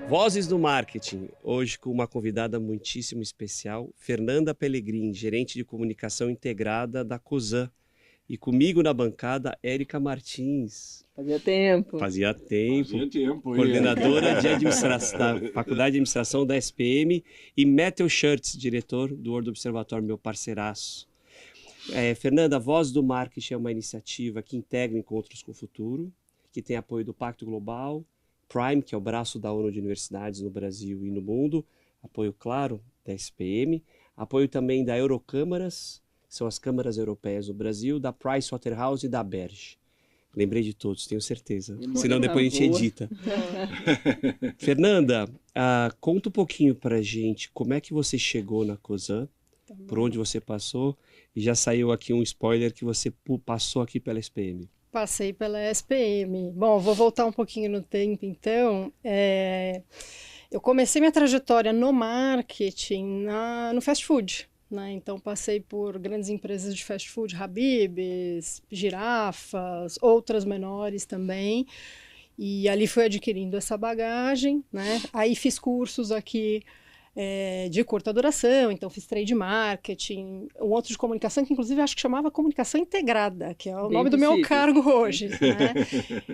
Vozes do Marketing, hoje com uma convidada muitíssimo especial, Fernanda Pellegrini, gerente de comunicação integrada da Cosan. E comigo na bancada, Érica Martins. Fazia tempo. Fazia tempo, Coordenadora coordenadora de administração, da Faculdade de Administração da SPM, e Matthew Schurtz, diretor do World Observatório, meu parceiraço. Fernanda, Voz do Marketing é uma iniciativa que integra encontros com o futuro, que tem apoio do Pacto Global, Prime, que é o braço da ONU de Universidades no Brasil e no mundo, apoio, claro, da SPM, apoio também da Eurocâmaras, que são as câmaras europeias do Brasil, da Pricewaterhouse e da Berge. Lembrei de todos, tenho certeza. Senão depois a gente edita. Fernanda, conta um pouquinho pra gente como é que você chegou na Cosan, por onde você passou, e já saiu aqui um spoiler que você passou aqui pela SPM. Passei pela SPM. Bom, vou voltar um pouquinho no tempo, então. Eu comecei minha trajetória no marketing no fast food, né? Então, passei por grandes empresas de fast food, Habib's, Girafas, outras menores também. E ali fui adquirindo essa bagagem, né? Aí fiz cursos aqui de curta duração, então fiz trade marketing, um outro de comunicação que inclusive acho que chamava comunicação integrada, que é o nome do meu cargo hoje, né?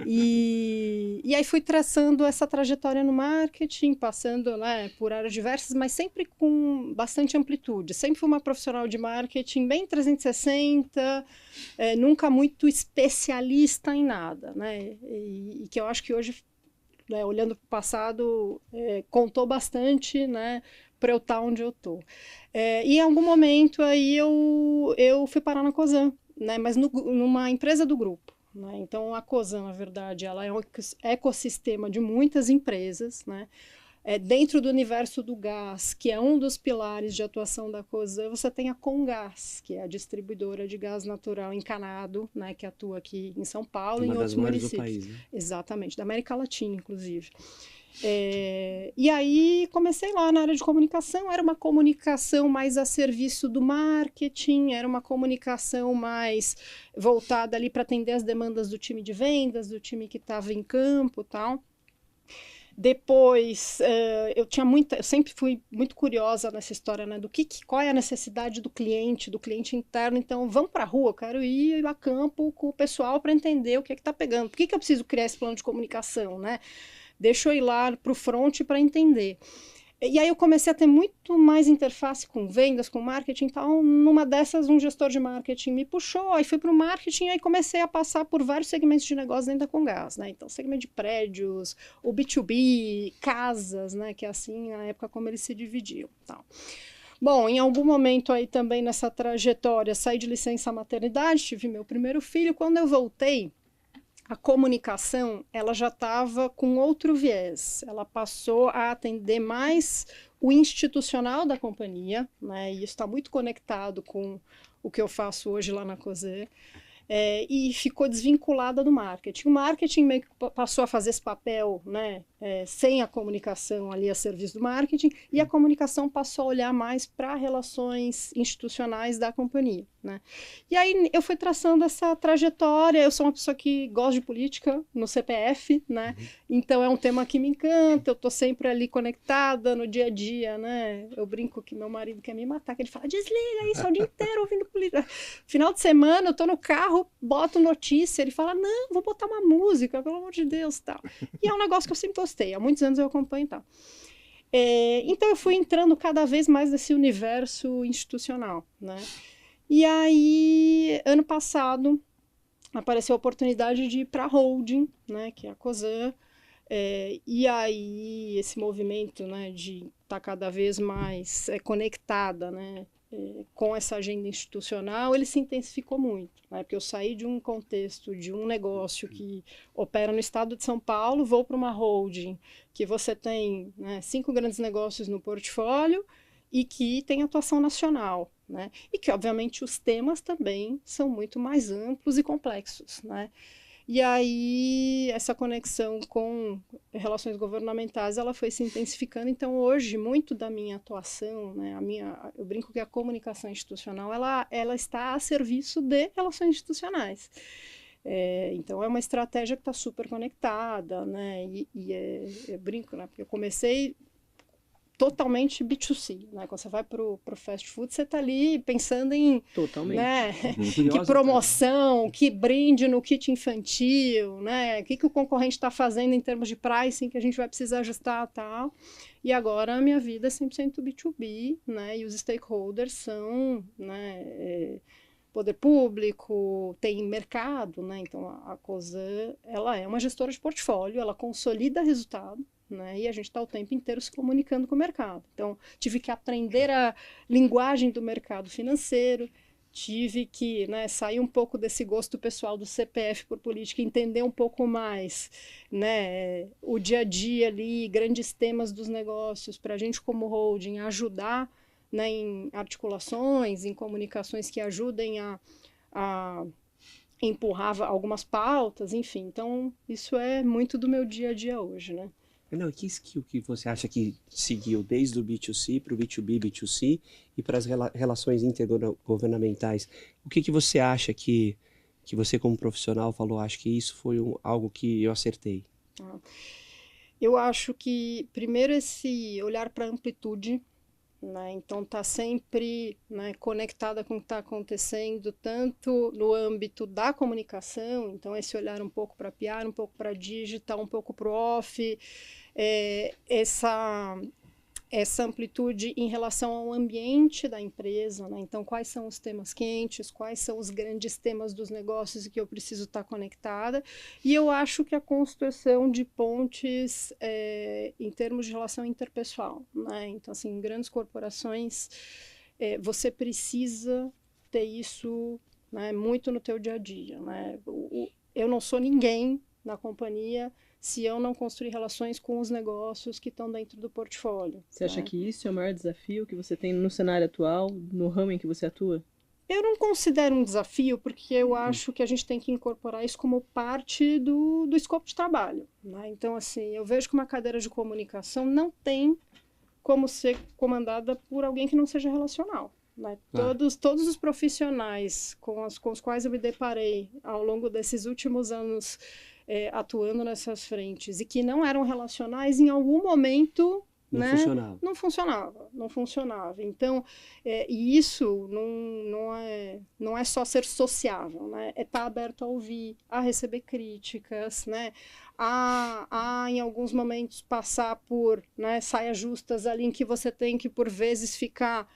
E aí fui traçando essa trajetória no marketing, passando, né, por áreas diversas, mas sempre com bastante amplitude. Sempre fui uma profissional de marketing bem 360, nunca muito especialista em nada, né? E que eu acho que hoje, né, olhando para o passado, contou bastante, né, para eu estar onde eu estou. E em algum momento aí eu fui parar na Cosan, né, mas numa empresa do grupo, né? Então a Cosan, na verdade, ela é um ecossistema de muitas empresas, né? Dentro do universo do gás, que é um dos pilares de atuação da Cosan, você tem a Comgás, que é a distribuidora de gás natural encanado, né, que atua aqui em São Paulo e em outros municípios. Uma das maiores do país, né? Exatamente, da América Latina, inclusive. E aí comecei lá na área de comunicação, era uma comunicação mais a serviço do marketing, era uma comunicação mais voltada ali para atender as demandas do time de vendas, do time que estava em campo e tal. Depois, eu sempre fui muito curiosa nessa história, né, qual é a necessidade do cliente interno. Então, vamos para a rua, eu quero ir a campo com o pessoal para entender o que está pegando. Por que eu preciso criar esse plano de comunicação, né? Deixa eu ir lá para o front para entender. E aí eu comecei a ter muito mais interface com vendas, com marketing e tal. Numa dessas, um gestor de marketing me puxou, aí fui para o marketing, aí comecei a passar por vários segmentos de negócio dentro da Comgás, né? Então, segmento de prédios, o B2B, casas, né? Que é assim, na época, como eles se dividiam, tal. Bom, em algum momento aí também nessa trajetória, saí de licença maternidade, tive meu primeiro filho. Quando eu voltei, a comunicação, ela já estava com outro viés. Ela passou a atender mais o institucional da companhia, né? E isso está muito conectado com o que eu faço hoje lá na Cosan. E ficou desvinculada do marketing. O marketing meio que passou a fazer esse papel, né, sem a comunicação ali a serviço do marketing, e a comunicação passou a olhar mais para relações institucionais da companhia, né? E aí eu fui traçando essa trajetória. Eu sou uma pessoa que gosta de política no CPF, né? Então é um tema que me encanta, eu estou sempre ali conectada no dia a dia, né? Eu brinco que meu marido quer me matar, que ele fala, desliga isso o dia inteiro ouvindo política. Final de semana eu estou no carro, boto notícia, ele fala, não, vou botar uma música, pelo amor de Deus, tal. E é um negócio que eu sempre gostei, há muitos anos eu acompanho e tal. Então eu fui entrando cada vez mais nesse universo institucional, né? E aí, ano passado, apareceu a oportunidade de ir para a holding, né, que é a Cosan, e aí esse movimento, né, de estar cada vez mais conectada, né, com essa agenda institucional, ele se intensificou muito, né? Porque eu saí de um contexto de um negócio que opera no estado de São Paulo, vou para uma holding que você tem, né, 5 grandes negócios no portfólio e que tem atuação nacional, né? E que, obviamente, os temas também são muito mais amplos e complexos, né? E aí, essa conexão com relações governamentais, ela foi se intensificando. Então, hoje, muito da minha atuação, né, eu brinco que a comunicação institucional, ela está a serviço de relações institucionais. Então, é uma estratégia que está super conectada, né? Eu brinco, né? Porque eu comecei totalmente B2C, né? Quando você vai para o fast food, você está ali pensando em, Totalmente. né? Que Curiosa, promoção, que brinde no kit infantil, né? O que o concorrente está fazendo em termos de pricing que a gente vai precisar ajustar, tal. E agora a minha vida é 100% B2B, né? E os stakeholders são, né? Poder público, tem mercado, né? Então a Cosan, ela é uma gestora de portfólio, ela consolida resultado, né? E a gente está o tempo inteiro se comunicando com o mercado. Então, tive que aprender a linguagem do mercado financeiro, tive que, né, sair um pouco desse gosto pessoal do CPF por política, entender um pouco mais, né, o dia a dia ali, grandes temas dos negócios, para a gente como holding ajudar, né, em articulações, em comunicações que ajudem a empurrar algumas pautas, enfim. Então, isso é muito do meu dia a dia hoje, né? Não, que skill que você acha que seguiu desde o B2C para o B2B, B2C e para as relações intergovernamentais? O que você acha que você como profissional falou, acho que isso foi algo que eu acertei? Eu acho que, primeiro, esse olhar para a amplitude, né? Então, tá sempre, né, conectada com o que está acontecendo, tanto no âmbito da comunicação, então esse olhar um pouco para PR, um pouco para digital, um pouco para o off, essa amplitude em relação ao ambiente da empresa, né? Então, quais são os temas quentes, quais são os grandes temas dos negócios que eu preciso estar conectada. E eu acho que a construção de pontes em termos de relação interpessoal, né? Então, assim, em grandes corporações, você precisa ter isso, né, muito no teu dia a dia, né? Eu não sou ninguém na companhia se eu não construir relações com os negócios que estão dentro do portfólio. Você acha que isso é o maior desafio que você tem no cenário atual, no ramo em que você atua? Eu não considero um desafio, porque eu acho que a gente tem que incorporar isso como parte do escopo de trabalho, né? Então, assim, eu vejo que uma cadeira de comunicação não tem como ser comandada por alguém que não seja relacional, né? Todos os profissionais com os quais eu me deparei ao longo desses últimos anos atuando nessas frentes e que não eram relacionais, em algum momento, não, né, funcionava. Não funcionava. Então, e isso não é só ser sociável, né? É estar aberto a ouvir, a receber críticas, né? A em alguns momentos passar por, né, saias justas ali em que você tem que por vezes ficar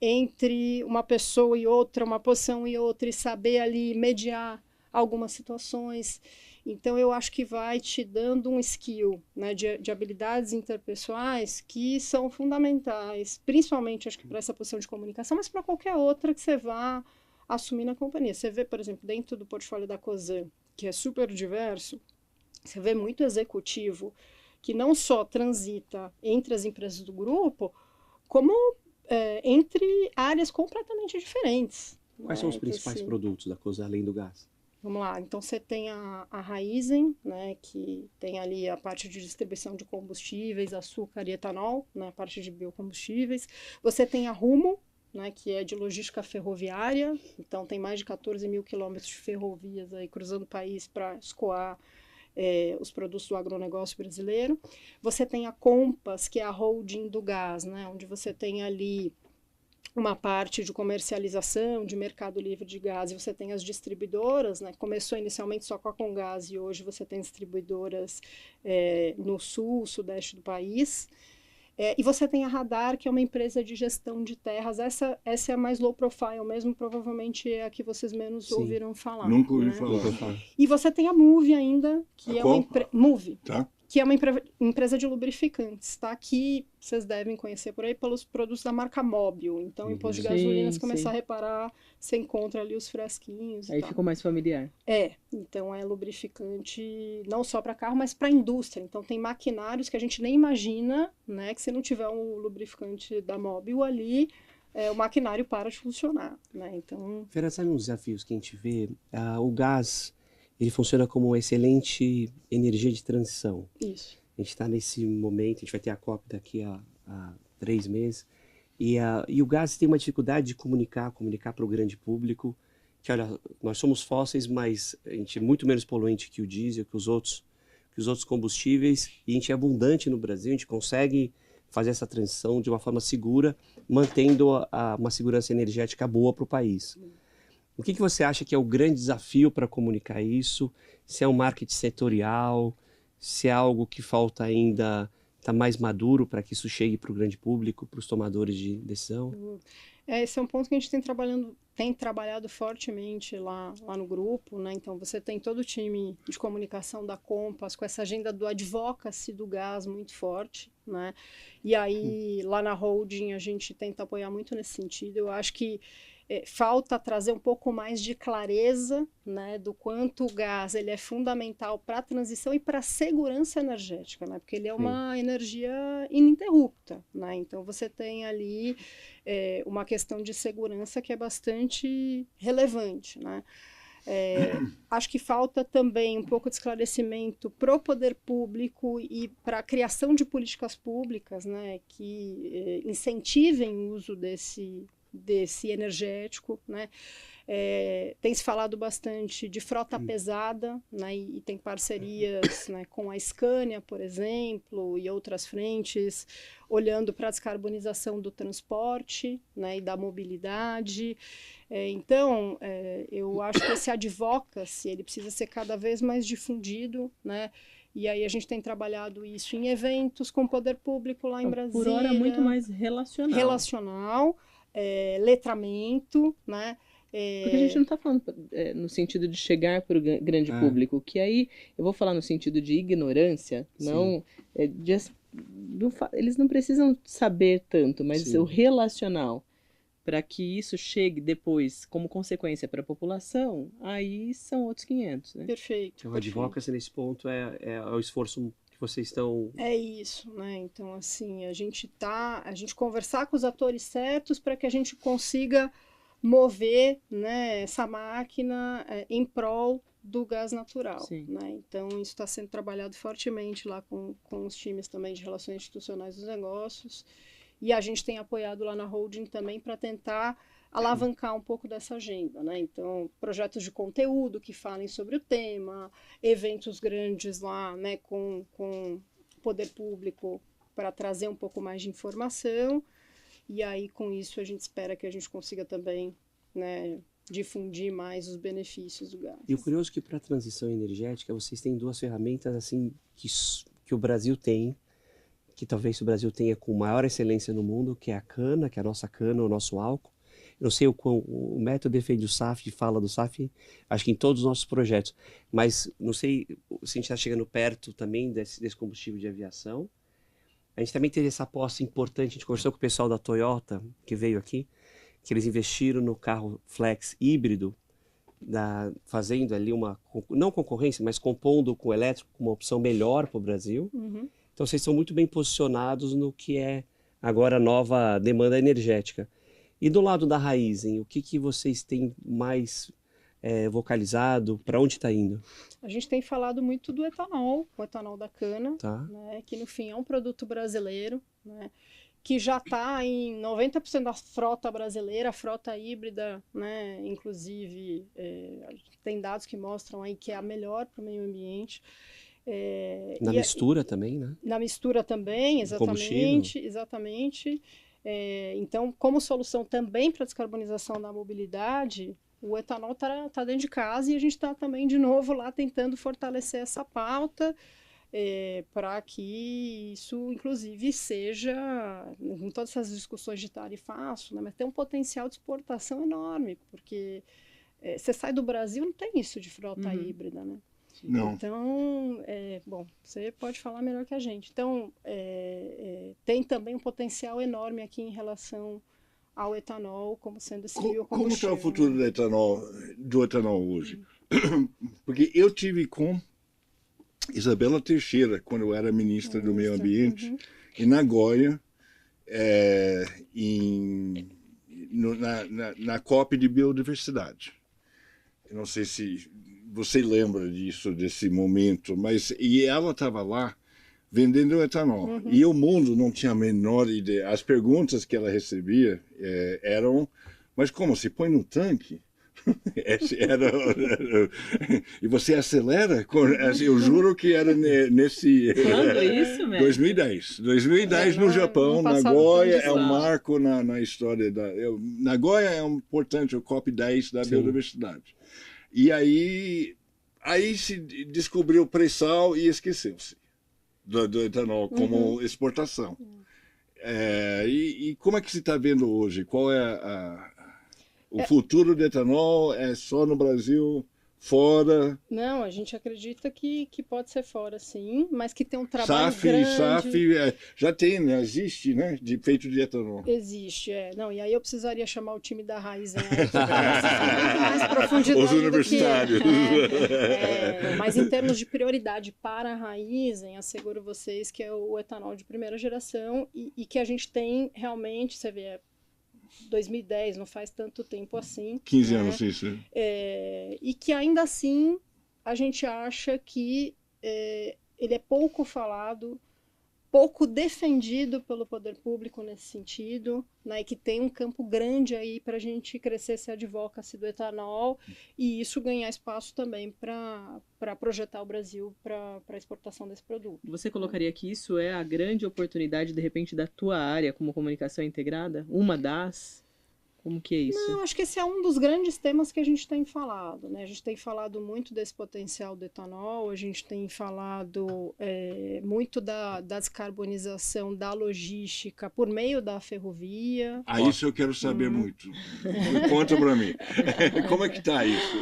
entre uma pessoa e outra, uma posição e outra, e saber ali mediar algumas situações. Então, eu acho que vai te dando um skill, né, de habilidades interpessoais que são fundamentais, principalmente, acho que para essa posição de comunicação, mas para qualquer outra que você vá assumir na companhia. Você vê, por exemplo, dentro do portfólio da Cosan, que é super diverso, você vê muito executivo que não só transita entre as empresas do grupo, como entre áreas completamente diferentes. Quais são os principais produtos da Cosan, além do gás? Vamos lá, então você tem a Raízen, né, que tem ali a parte de distribuição de combustíveis, açúcar e etanol, né, a parte de biocombustíveis. Você tem a Rumo, né, que é de logística ferroviária, então tem mais de 14 mil quilômetros de ferrovias aí cruzando o país para escoar os produtos do agronegócio brasileiro. Você tem a Compass, que é a holding do gás, né, onde você tem ali uma parte de comercialização, de mercado livre de gás, e você tem as distribuidoras, né? Começou inicialmente só com a Comgás e hoje você tem distribuidoras no sul, sudeste do país. E você tem a Radar, que é uma empresa de gestão de terras. Essa é a mais low profile mesmo, provavelmente é a que vocês menos ouviram falar. Nunca ouvi né? falar. E você tem a Move ainda, que é uma empresa... Move. Tá. Que é uma empresa de lubrificantes, tá? Que vocês devem conhecer por aí pelos produtos da marca Móbil. Então, em posto de gasolina, se começar a reparar, você encontra ali os fresquinhos. Aí ficou mais familiar. Então é lubrificante não só para carro, mas para indústria. Então, tem maquinários que a gente nem imagina, né? Que se não tiver um lubrificante da Móbil ali, o maquinário para de funcionar, né? Então... Fernanda, sabe uns desafios que a gente vê? O gás... ele funciona como uma excelente energia de transição. Isso. A gente está nesse momento, a gente vai ter a COP daqui a 3 meses, e o gás tem uma dificuldade de comunicar para o grande público, que, olha, nós somos fósseis, mas a gente é muito menos poluente que o diesel, que os outros combustíveis, e a gente é abundante no Brasil, a gente consegue fazer essa transição de uma forma segura, mantendo uma segurança energética boa para o país. O que você acha que é o grande desafio para comunicar isso? Se é um marketing setorial, se é algo que falta ainda estar mais maduro para que isso chegue para o grande público, para os tomadores de decisão? Esse é um ponto que a gente tem trabalhado fortemente lá no grupo, né? Então você tem todo o time de comunicação da Compass com essa agenda do advocacy do gás muito forte, né? E aí lá na holding a gente tenta apoiar muito nesse sentido. Eu acho que falta trazer um pouco mais de clareza, né, do quanto o gás ele é fundamental para a transição e para a segurança energética, né, porque ele é uma energia ininterrupta, né, então você tem ali uma questão de segurança que é bastante relevante, né. Acho que falta também um pouco de esclarecimento para o poder público e para a criação de políticas públicas, né, que incentivem o uso desse energético, né? Tem se falado bastante de frota pesada, né? E tem parcerias, né, com a Scania, por exemplo, e outras frentes, olhando para a descarbonização do transporte, né, e da mobilidade. Então, eu acho que esse advocacy ele precisa ser cada vez mais difundido, né? E aí a gente tem trabalhado isso em eventos com o poder público lá em Brasília. Por hora, muito mais relacional. Letramento, né? Porque a gente não está falando no sentido de chegar para o grande público, que aí eu vou falar no sentido de ignorância, não, eles não precisam saber tanto, mas o relacional, para que isso chegue depois como consequência para a população, aí são outros 500, né? Perfeito. Então, a advocacy nesse ponto é o esforço que vocês estão... É isso, né? Então, assim, a gente conversar com os atores certos para que a gente consiga mover, né, essa máquina em prol do gás natural, né? Então, isso está sendo trabalhado fortemente lá com os times também de relações institucionais dos negócios, e a gente tem apoiado lá na holding também para tentar alavancar um pouco dessa agenda, né? Então, projetos de conteúdo que falem sobre o tema, eventos grandes lá, né, com o poder público para trazer um pouco mais de informação, e aí com isso a gente espera que a gente consiga também, né, difundir mais os benefícios do gás. E o curioso é que para a transição energética vocês têm duas ferramentas assim que o Brasil tem, que talvez o Brasil tenha com maior excelência no mundo, que é a cana, que é a nossa cana, o nosso álcool. Eu não sei o método defende o SAF, fala do SAF, acho que em todos os nossos projetos, mas não sei se a gente está chegando perto também desse combustível de aviação. A gente também teve essa aposta importante, a gente conversou com o pessoal da Toyota, que veio aqui, que eles investiram no carro flex híbrido, fazendo ali não concorrência, mas compondo com o elétrico, com uma opção melhor para o Brasil. Uhum. Então vocês estão muito bem posicionados no que é agora a nova demanda energética. E do lado da Raízen, o que vocês têm mais vocalizado? Para onde está indo? A gente tem falado muito do etanol, o etanol da cana, tá, né, que no fim é um produto brasileiro, né, que já está em 90% da frota brasileira, a frota híbrida, né, inclusive tem dados que mostram aí que é a melhor para o meio ambiente. Na mistura também, né? Na mistura também, exatamente. Então, como solução também para a descarbonização da mobilidade, o etanol está dentro de casa e a gente está também, de novo, lá tentando fortalecer essa pauta para que isso, inclusive, seja, com todas essas discussões de tarifaço, né, mas tem um potencial de exportação enorme, porque você sai do Brasil, não tem isso de frota híbrida, né? Não. Então, bom, você pode falar melhor que a gente. Então, tem também um potencial enorme aqui em relação ao etanol como sendo esse biocombustível. Como está o futuro do etanol hoje? Porque eu tive com Isabela Teixeira, quando eu era ministra do Meio Ambiente, em Nagoya, na COP de Biodiversidade. Eu não sei se você lembra desse momento, mas ela estava lá vendendo etanol. E o mundo não tinha a menor ideia. As perguntas que ela recebia eram, mas como, se põe no tanque? E você acelera? Eu juro que era nesse... Quando isso, velho? 2010. 2010 no Japão, Nagoya é um marco na história da... Nagoya é importante, o COP10 da biodiversidade. E aí se descobriu o pré-sal e esqueceu-se do etanol como exportação. E como é que se está vendo hoje? Qual é o futuro do etanol? É só no Brasil? Fora? Não, a gente acredita que pode ser fora, sim, mas que tem um trabalho grande. SAF, já tem, né? Existe, né? Feito de etanol. Existe, Não, e aí eu precisaria chamar o time da Raizen aí, para mais profundidade. Os universitários. Mas em termos de prioridade para a Raizen, asseguro vocês que é o etanol de primeira geração e que a gente tem realmente, você vê, 2010, não faz tanto tempo assim. 15 anos, isso. E que ainda assim a gente acha que ele é pouco falado, pouco defendido pelo poder público nesse sentido, né, e que tem um campo grande aí para a gente crescer esse advocacy do etanol e isso ganhar espaço também para projetar o Brasil para a exportação desse produto. Você colocaria que isso é a grande oportunidade, de repente, da tua área como comunicação integrada? Uma das? Como que é isso? Não, acho que esse é um dos grandes temas que a gente tem falado, né? A gente tem falado muito desse potencial do etanol, a gente tem falado muito da descarbonização da logística por meio da ferrovia. Isso eu quero saber muito. Conta para mim. Como é que tá isso?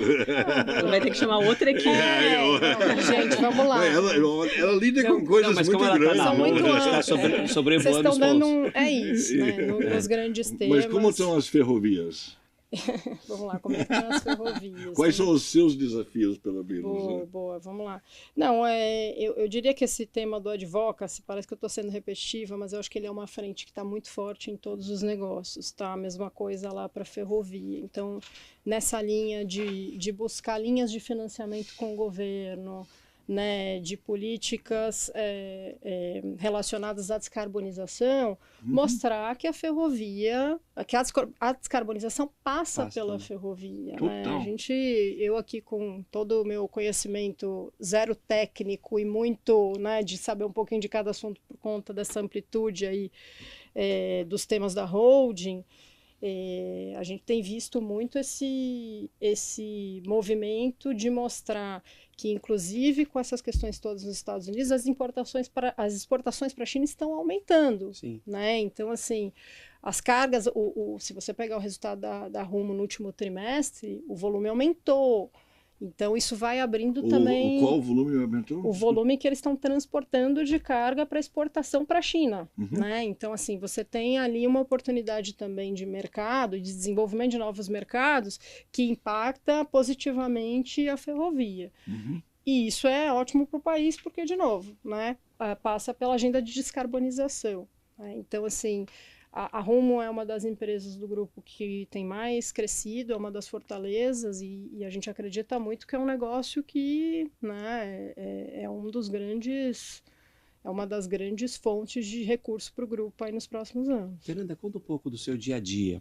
Vai ter que chamar outra equipe. Gente, vamos lá. Ela lida com coisas muito grandes. São muito está sobrevoando vocês estão os dando isso, né? Nos grandes temas. Mas como estão as ferrovias? Vamos lá, como é que estão as ferrovias? Quais são os seus desafios, pelo menos? Boa, vamos lá. Não, eu diria que esse tema do advocacy, parece que eu estou sendo repetitiva, mas eu acho que ele é uma frente que está muito forte em todos os negócios, tá? A mesma coisa lá para a ferrovia. Então, nessa linha de buscar linhas de financiamento com o governo, né, de políticas relacionadas à descarbonização, mostrar que a ferrovia, que a descarbonização passa pela ferrovia. Né? Eu aqui com todo o meu conhecimento zero técnico e muito, né, de saber um pouquinho de cada assunto por conta dessa amplitude aí dos temas da holding, a gente tem visto muito esse movimento de mostrar que, inclusive, com essas questões todas nos Estados Unidos, as exportações para a China estão aumentando. Sim. Né? Então, assim, as cargas, se você pegar o resultado da Rumo no último trimestre, o volume aumentou. Então, isso vai abrindo também... Qual volume aumentou? O volume que eles estão transportando de carga para exportação para a China. Né? Então, assim, você tem ali uma oportunidade também de mercado, de desenvolvimento de novos mercados, que impacta positivamente a ferrovia. E isso é ótimo para o país, porque, de novo, né, passa pela agenda de descarbonização. Né? Então, assim... A Rumo é uma das empresas do grupo que tem mais crescido, é uma das fortalezas e a gente acredita muito que é um negócio que, né, é uma das grandes fontes de recurso para o grupo aí nos próximos anos. Fernanda, conta um pouco do seu dia a dia.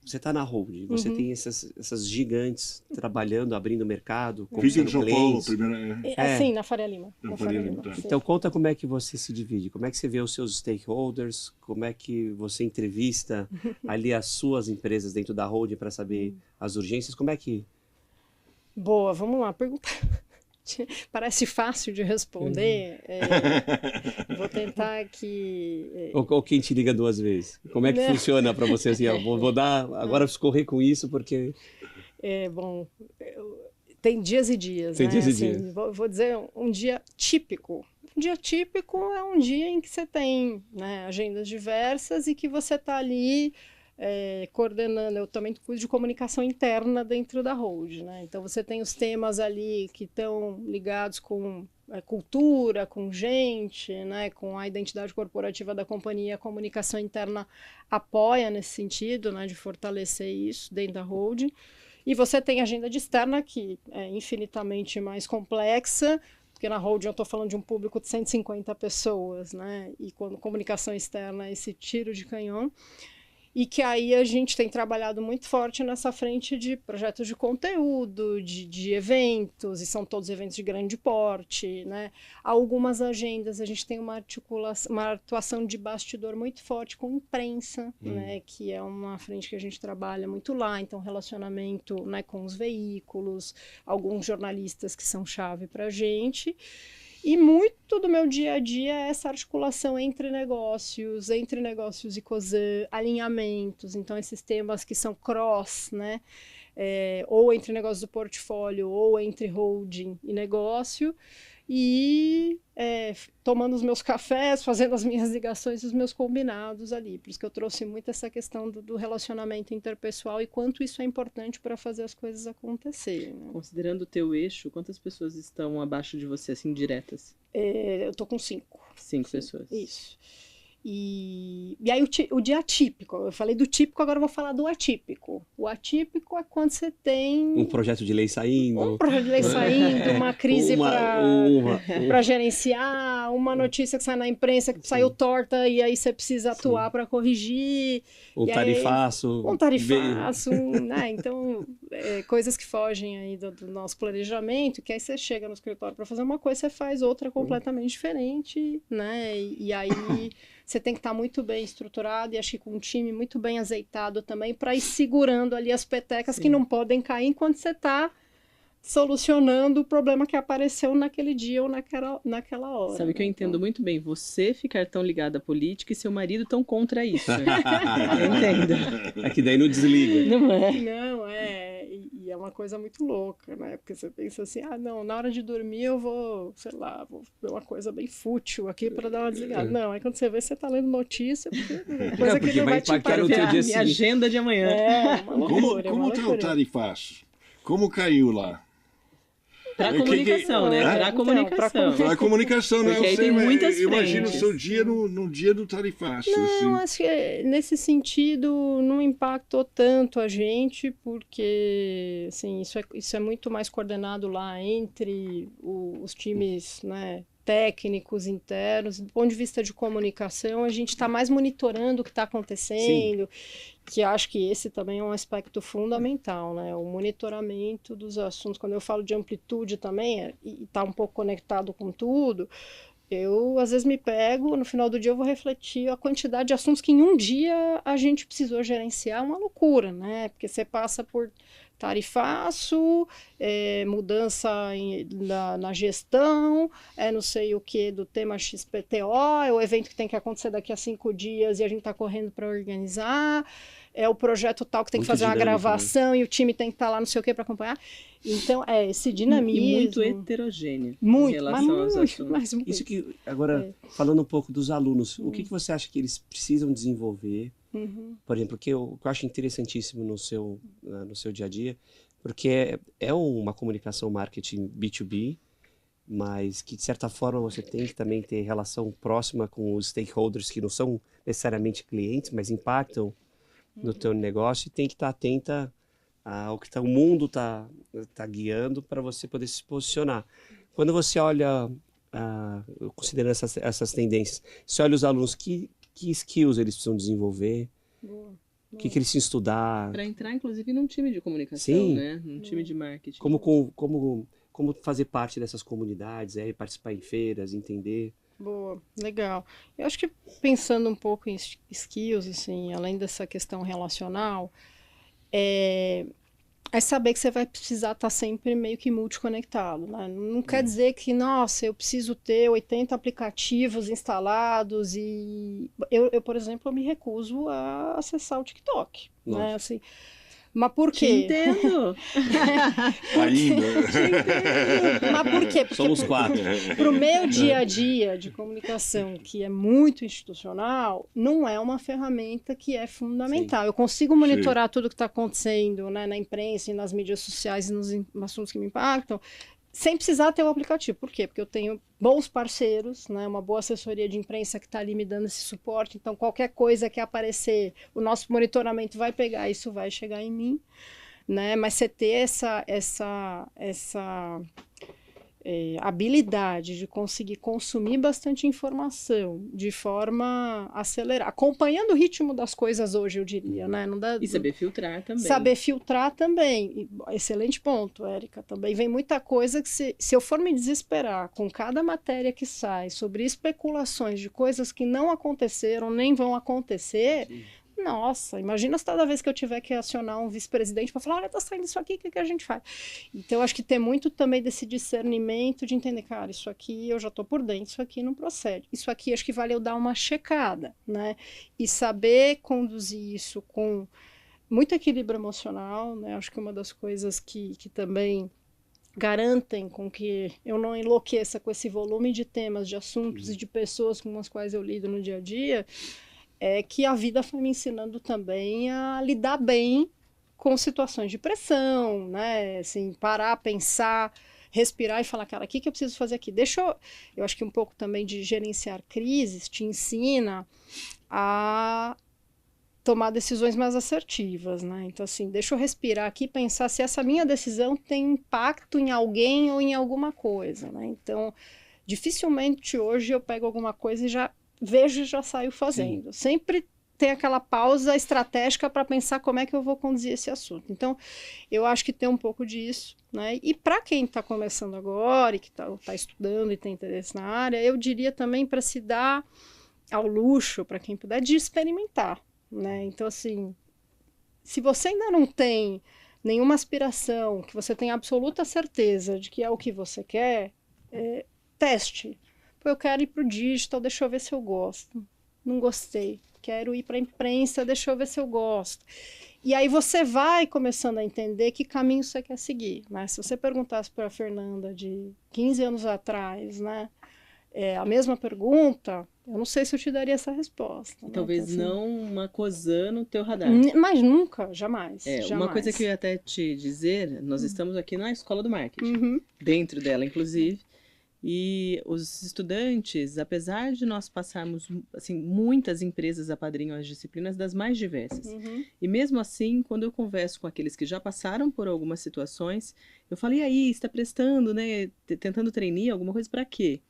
Você está na holding, você tem essas gigantes trabalhando, abrindo mercado, Fica em São Paulo, Sim, na Faria Lima. Tá. Então conta como é que você se divide, como é que você vê os seus stakeholders, como é que você entrevista ali as suas empresas dentro da holding para saber as urgências, como é que... Boa, vamos lá, pergunta... Parece fácil de responder. Vou tentar aqui. Ou quem te liga 2 vezes? Como é que funciona para você assim? Vou dar agora escorrer com isso porque. Bom, tem dias e dias. Tem dias e assim, dias. Vou dizer um dia típico. Um dia típico é um dia em que você tem, né, agendas diversas e que você está ali. Coordenando, eu também cuido de comunicação interna dentro da Hold, né? Então você tem os temas ali que estão ligados com cultura, com gente, né? Com a identidade corporativa da companhia, a comunicação interna apoia nesse sentido, né? De fortalecer isso dentro da Hold. E você tem a agenda de externa que é infinitamente mais complexa, porque na Hold eu estou falando de um público de 150 pessoas, né? E quando comunicação externa é esse tiro de canhão. e que aí a gente tem trabalhado muito forte nessa frente de projetos de conteúdo, de eventos, e são todos eventos de grande porte, né? Algumas agendas, a gente tem uma atuação de bastidor muito forte com imprensa, né? Que é uma frente que a gente trabalha muito lá, então relacionamento, né, com os veículos, alguns jornalistas que são chave para a gente. E muito do meu dia a dia é essa articulação entre negócios e COSAN, alinhamentos, então esses temas que são cross, né? Ou entre negócios do portfólio, ou entre holding e negócio, e tomando os meus cafés, fazendo as minhas ligações e os meus combinados ali. Por isso que eu trouxe muito essa questão do relacionamento interpessoal e quanto isso é importante para fazer as coisas acontecerem. Né? Considerando o teu eixo, quantas pessoas estão abaixo de você, assim, diretas? Eu tô com 5. 5 pessoas. Isso. E aí o dia atípico, eu falei do típico, agora eu vou falar do atípico. O atípico é quando você tem... Um projeto de lei saindo. Um projeto de lei saindo, uma crise para gerenciar, uma notícia que sai na imprensa que saiu torta e aí você precisa atuar para corrigir. Um tarifaço. Um tarifaço, né? Então, coisas que fogem aí do nosso planejamento, que aí você chega no escritório para fazer uma coisa, você faz outra completamente diferente, né? E aí... Você tem que estar muito bem estruturado e acho que com um time muito bem azeitado também para ir segurando ali as petecas que não podem cair enquanto você está solucionando o problema que apareceu naquele dia ou naquela hora. Sabe que eu entendo muito bem você ficar tão ligado à política e seu marido tão contra isso. Eu entendo. É que daí não desliga. Não é? Não, e é uma coisa muito louca, né? Porque você pensa assim, não, na hora de dormir eu vou, sei lá, vou ver uma coisa bem fútil aqui para dar uma desligada. Não, aí quando você vê, você tá lendo notícia, coisa que não vai te impactar o teu dia seguinte. Minha agenda de amanhã. Uma loucura, como está o tarifaço? Como caiu lá? Para comunicação, né? Para comunicação. Para comunicação, né? Porque aí tem muitas frentes. Imagina o seu dia no dia do tarifaço. Não, assim. acho que nesse sentido não impactou tanto a gente, porque assim, isso é muito mais coordenado lá entre os times, né, técnicos internos. Do ponto de vista de comunicação, a gente está mais monitorando o que está acontecendo. Sim. Que acho que esse também é um aspecto fundamental, né? O monitoramento dos assuntos. Quando eu falo de amplitude também, e está um pouco conectado com tudo, eu às vezes me pego, no final do dia eu vou refletir a quantidade de assuntos que em um dia a gente precisou gerenciar, é uma loucura, né? Porque você passa por tarifaço, mudança na gestão, não sei o que do tema XPTO, é o evento que tem que acontecer daqui a 5 dias e a gente está correndo para organizar, é o projeto tal que tem que fazer uma gravação, né? E o time tem que estar lá não sei o que para acompanhar. Então, esse dinamismo... E muito heterogêneo muito, em relação aos assuntos. Isso que, agora, falando um pouco dos alunos, o que você acha que eles precisam desenvolver? Por exemplo, o que eu acho interessantíssimo no seu dia a dia, porque é uma comunicação marketing B2B, mas que de certa forma você tem que também ter relação próxima com os stakeholders que não são necessariamente clientes, mas impactam no teu negócio, e tem que estar atenta ao que o mundo tá guiando para você poder se posicionar. Quando você olha, considerando essas tendências, você olha os alunos, que skills eles precisam desenvolver? Boa. O que eles precisam estudar? Para entrar, inclusive, num time de comunicação, sim, né? Num time de marketing. Como fazer parte dessas comunidades, participar em feiras, entender. Boa, legal. Eu acho que pensando um pouco em skills, assim, além dessa questão relacional, é saber que você vai precisar estar sempre meio que multiconectado, né? Não quer dizer que, nossa, eu preciso ter 80 aplicativos instalados e... Eu, por exemplo, eu me recuso a acessar o TikTok, né? Assim, mas por quê? Te entendo! Ainda. Mas por quê? Porque somos 4. Para o meu dia a dia de comunicação, que é muito institucional, não é uma ferramenta que é fundamental. Sim. Eu consigo monitorar tudo que está acontecendo, né, na imprensa e nas mídias sociais e nos assuntos que me impactam, sem precisar ter o aplicativo. Por quê? Porque eu tenho bons parceiros, né, uma boa assessoria de imprensa que está ali me dando esse suporte. Então, qualquer coisa que aparecer, o nosso monitoramento vai pegar, isso vai chegar em mim, né? Mas você ter habilidade de conseguir consumir bastante informação de forma acelerada, acompanhando o ritmo das coisas hoje, eu diria, né? Não dá, E saber filtrar também. Saber filtrar também. Excelente ponto, Érica. Também vem muita coisa que se eu for me desesperar com cada matéria que sai sobre especulações de coisas que não aconteceram, nem vão acontecer... Sim. Nossa, imagina se toda vez que eu tiver que acionar um vice-presidente para falar, olha, tá saindo isso aqui, o que a gente faz? Então, eu acho que tem muito também desse discernimento de entender, cara, isso aqui eu já tô por dentro, isso aqui não procede. Isso aqui acho que vale eu dar uma checada, né? E saber conduzir isso com muito equilíbrio emocional, né? Acho que uma das coisas que também garantem com que eu não enlouqueça com esse volume de temas, de assuntos e de pessoas com as quais eu lido no dia a dia, é que a vida foi me ensinando também a lidar bem com situações de pressão, né? Assim, parar, pensar, respirar e falar, cara, o que eu preciso fazer aqui? Eu acho que um pouco também de gerenciar crises te ensina a tomar decisões mais assertivas, né? Então, assim, deixa eu respirar aqui e pensar se essa minha decisão tem impacto em alguém ou em alguma coisa, né? Então, dificilmente hoje eu pego alguma coisa e já vejo e já saio fazendo. Sim. Sempre tem aquela pausa estratégica para pensar como é que eu vou conduzir esse assunto. Então, eu acho que tem um pouco disso, né? E para quem está começando agora e que tá estudando e tem interesse na área, eu diria também para se dar ao luxo, para quem puder, de experimentar, né? Então, assim, se você ainda não tem nenhuma aspiração, que você tem absoluta certeza de que é o que você quer, teste. Eu quero ir para o digital, deixa eu ver se eu gosto. Não gostei. Quero ir para a imprensa, deixa eu ver se eu gosto. E aí você vai começando a entender que caminho você quer seguir, né? Se você perguntasse para a Fernanda de 15 anos atrás, né, a mesma pergunta, eu não sei se eu te daria essa resposta. Né? Talvez então, assim, não uma COSAN no teu radar. Mas nunca, jamais. Jamais. Uma coisa que eu ia até te dizer, nós estamos aqui na Escola do Marketing, dentro dela, inclusive. E os estudantes, apesar de nós passarmos, assim, muitas empresas apadrinham as disciplinas das mais diversas. E mesmo assim, quando eu converso com aqueles que já passaram por algumas situações, eu falo, e aí, está prestando, né, tentando treinar alguma coisa para quê?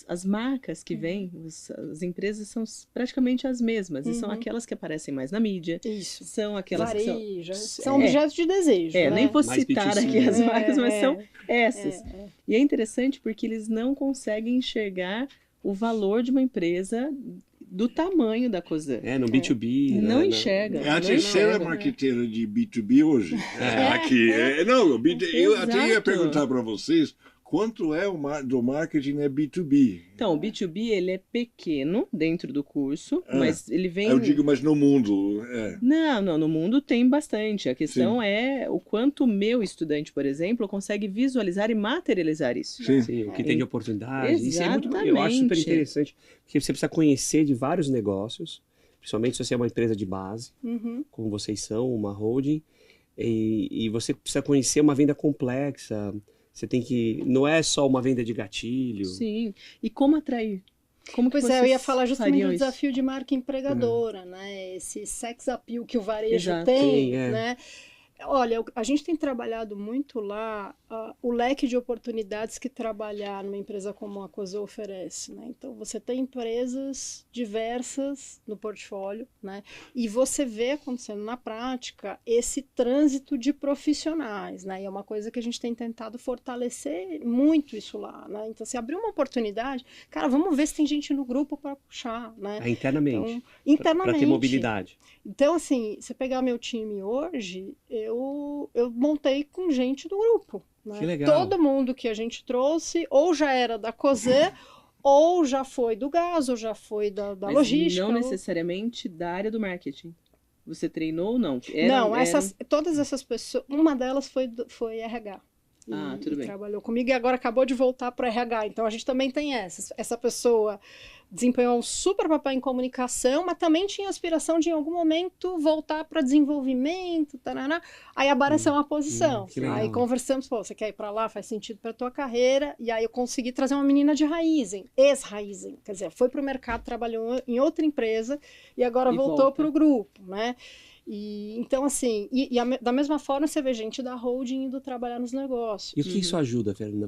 As marcas que vêm, as empresas são praticamente as mesmas, e são aquelas que aparecem mais na mídia. Isso. São aquelas Vareja, são objetos de desejo. Né? Nem vou Mais citar B2C. aqui as marcas, mas são essas. E é interessante porque eles não conseguem enxergar o valor de uma empresa do tamanho da COSAN. No B2B. Não né? enxerga. É a terceira marqueteira de B2B hoje. Aqui. Eu até ia perguntar para vocês quanto é do marketing B2B. Então, o B2B ele é pequeno dentro do curso, mas ele vem... Eu digo, mas no mundo... Não, no mundo tem bastante. A questão é o quanto o meu estudante, por exemplo, consegue visualizar e materializar isso. Sim, o que tem de oportunidade. Isso é muito, eu acho super interessante, porque você precisa conhecer de vários negócios, principalmente se você é uma empresa de base, como vocês são, uma holding, e você precisa conhecer uma venda complexa. Você tem que... Não é só uma venda de gatilho. Sim. E como atrair? Como que eu ia falar justamente do desafio de marca empregadora, né? Esse sex appeal que o varejo tem, né? Olha, a gente tem trabalhado muito lá o leque de oportunidades que trabalhar numa empresa como a COSAN oferece, né? Então, você tem empresas diversas no portfólio, né? E você vê acontecendo na prática esse trânsito de profissionais, né? E é uma coisa que a gente tem tentado fortalecer muito isso lá, né? Então, se abrir uma oportunidade, cara, vamos ver se tem gente no grupo para puxar, né? Internamente. Então, internamente. Para ter mobilidade. Então, assim, se pegar meu time hoje, eu montei com gente do grupo. Né? Que legal. Todo mundo que a gente trouxe, ou já era da COSAN, ou já foi do gás, ou já foi da logística. Não necessariamente da área do marketing. Você treinou ou não? Todas essas pessoas, uma delas foi RH. Tudo bem. Trabalhou comigo e agora acabou de voltar para o RH. Então, a gente também tem essa pessoa desempenhou um super papel em comunicação, mas também tinha aspiração de, em algum momento, voltar para desenvolvimento, tarará. Aí apareceu uma posição. Aí conversamos, você quer ir para lá, faz sentido para a tua carreira. E aí eu consegui trazer uma menina de Raizen, ex-Raizen. Quer dizer, foi para o mercado, trabalhou em outra empresa e agora voltou para o grupo, né? E, então, assim, da mesma forma você vê gente da holding indo trabalhar nos negócios. E o que isso ajuda, Fernanda?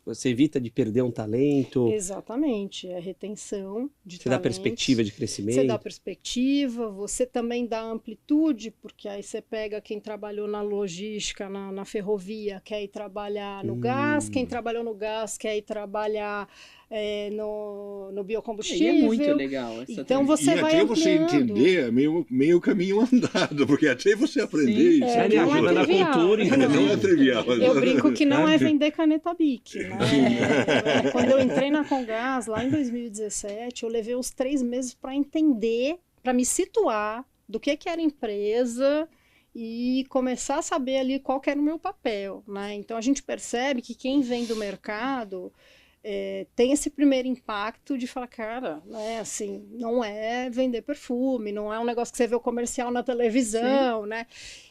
Você evita de perder um talento? Exatamente, é retenção de Você dá talentos. perspectiva de crescimento? Você dá perspectiva, você também dá amplitude, porque aí você pega quem trabalhou na logística, na ferrovia, quer ir trabalhar no gás, quem trabalhou no gás quer ir trabalhar no biocombustível. E é muito legal essa então você e vai até você ampliando. entender meio caminho andado, porque até você aprender Sim. isso. Ele não ajuda na trivial. cultura, Não é trivial. Eu brinco que não é vender caneta Bic, né? Quando eu entrei na Comgás, lá em 2017, eu levei uns 3 meses para entender, para me situar do que era empresa e começar a saber ali qual que era o meu papel, né? Então a gente percebe que quem vem do mercado tem esse primeiro impacto de falar, cara, né, assim, não é vender perfume, não é um negócio que você vê o comercial na televisão, Sim. né?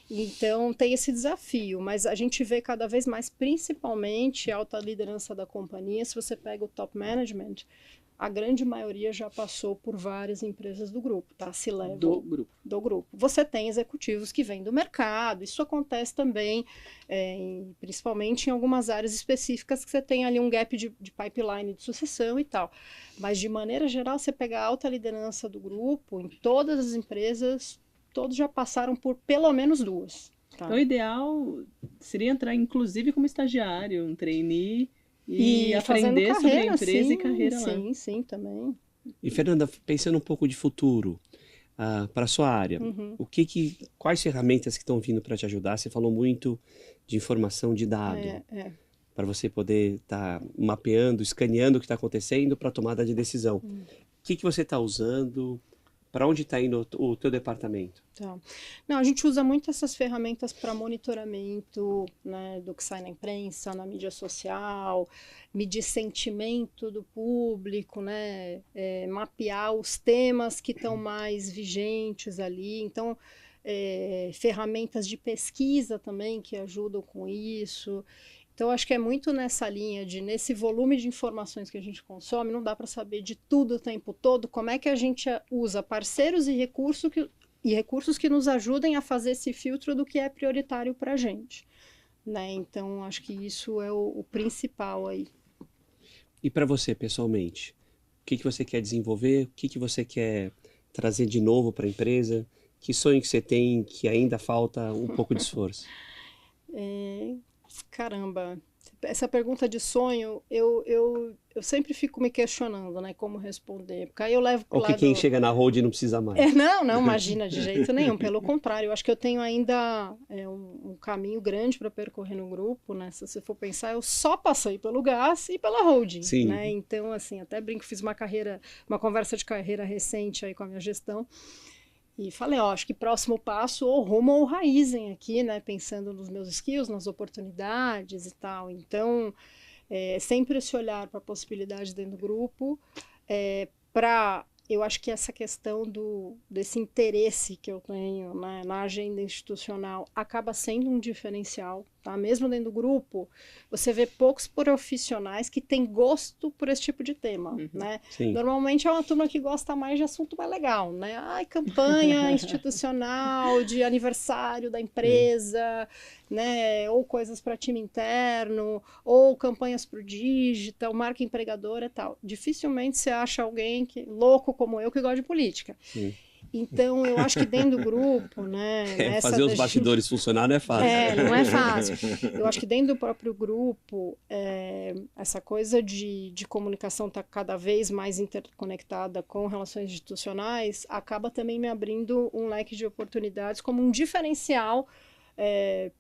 Então tem esse desafio, mas a gente vê cada vez mais, principalmente a alta liderança da companhia, se você pega o top management, a grande maioria já passou por várias empresas do grupo, tá? Do grupo. Você tem executivos que vêm do mercado, isso acontece também, principalmente em algumas áreas específicas que você tem ali um gap de pipeline de sucessão e tal. Mas, de maneira geral, você pega a alta liderança do grupo, em todas as empresas, todos já passaram por pelo menos 2. Tá? Então, o ideal seria entrar, inclusive, como estagiário, um trainee, e aprender carreira, sobre a empresa e carreira lá. Sim, também. E, Fernanda, pensando um pouco de futuro para a sua área, quais ferramentas que estão vindo para te ajudar? Você falou muito de informação de dado, para você poder estar mapeando, escaneando o que está acontecendo para tomada de decisão. O que você está usando? Para onde está indo o teu departamento? Tá. Não, a gente usa muito essas ferramentas para monitoramento, né, do que sai na imprensa, na mídia social, medir sentimento do público, né, mapear os temas que estão mais vigentes ali. Então, ferramentas de pesquisa também que ajudam com isso. Então, acho que é muito nessa linha nesse volume de informações que a gente consome, não dá para saber de tudo o tempo todo, como é que a gente usa parceiros e recursos que nos ajudem a fazer esse filtro do que é prioritário para a gente. Né? Então, acho que isso é o principal aí. E para você, pessoalmente, o que você quer desenvolver? O que você quer trazer de novo para a empresa? Que sonho que você tem que ainda falta um pouco de esforço? Caramba, essa pergunta de sonho, eu sempre fico me questionando, né, como responder, porque aí eu levo pro Ou que quem chega na hold não precisa mais. Não, imagina, de jeito nenhum, pelo contrário, eu acho que eu tenho ainda um caminho grande para percorrer no grupo, né, se você for pensar, eu só passei pelo gás e pela holding, Sim. Né, então, assim, até brinco, fiz uma conversa de carreira recente aí com a minha gestão, e falei, acho que próximo passo, ou rumo ou Raizen aqui, né? Pensando nos meus skills, nas oportunidades e tal. Então, sempre esse olhar para a possibilidade dentro do grupo, eu acho que essa questão desse interesse que eu tenho, né, na agenda institucional acaba sendo um diferencial, tá? Mesmo dentro do grupo, você vê poucos profissionais que têm gosto por esse tipo de tema, né? Sim. Normalmente é uma turma que gosta mais de assunto mais legal, né? Campanha institucional, de aniversário da empresa, né? Ou coisas para time interno, ou campanhas para o digital, marca empregadora e tal. Dificilmente você acha alguém louco como eu que gosta de política. Sim. Então, eu acho que dentro do grupo, né... Fazer os bastidores funcionar não é fácil. Não é fácil. Eu acho que dentro do próprio grupo, essa coisa de comunicação está cada vez mais interconectada com relações institucionais, acaba também me abrindo um leque de oportunidades como um diferencial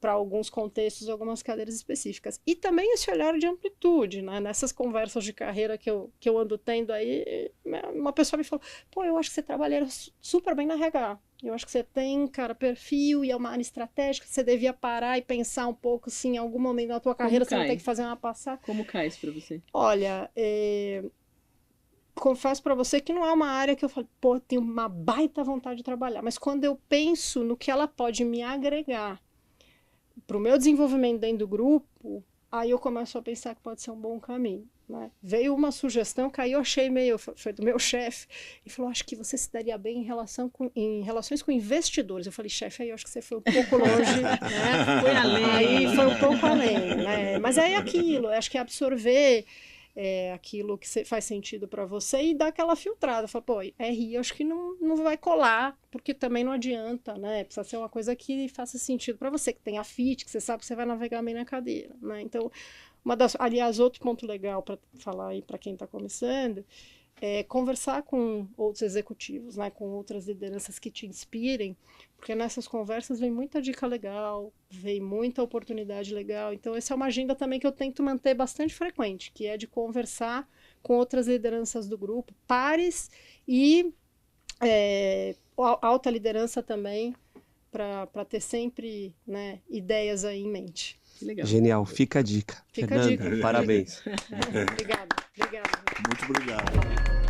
para alguns contextos, algumas cadeiras específicas. E também esse olhar de amplitude, né? Nessas conversas de carreira que eu ando tendo aí, uma pessoa me falou, eu acho que você trabalha super bem na RH. Eu acho que você tem, cara, perfil e é uma área estratégica, você devia parar e pensar um pouco, assim, em algum momento da tua carreira, você vai ter que fazer uma passada. Como cai isso para você? Olha, confesso para você que não é uma área que eu falo, tenho uma baita vontade de trabalhar, mas quando eu penso no que ela pode me agregar para o meu desenvolvimento dentro do grupo, aí eu começo a pensar que pode ser um bom caminho. né? Veio uma sugestão, caiu, achei meio, foi do meu chefe, e falou, acho que você se daria bem em relações com investidores. Eu falei, chefe, aí eu acho que você foi um pouco longe, né? Foi além. Aí foi um pouco além, né? Mas é aquilo, acho que absorver aquilo que faz sentido para você e dar aquela filtrada. Fala, pô, RI acho que não vai colar, porque também não adianta, né? Precisa ser uma coisa que faça sentido para você, que tenha fit, que você sabe que você vai navegar bem na cadeira, né? Então, aliás, outro ponto legal para falar aí para quem está começando é conversar com outros executivos, né, com outras lideranças que te inspirem, porque nessas conversas vem muita dica legal, vem muita oportunidade legal. Então, essa é uma agenda também que eu tento manter bastante frequente, que é de conversar com outras lideranças do grupo, pares e alta liderança também, para ter sempre, né, ideias aí em mente. Que legal. Genial, fica a dica. Fica Fernanda, a dica. parabéns. Obrigada. Muito obrigado.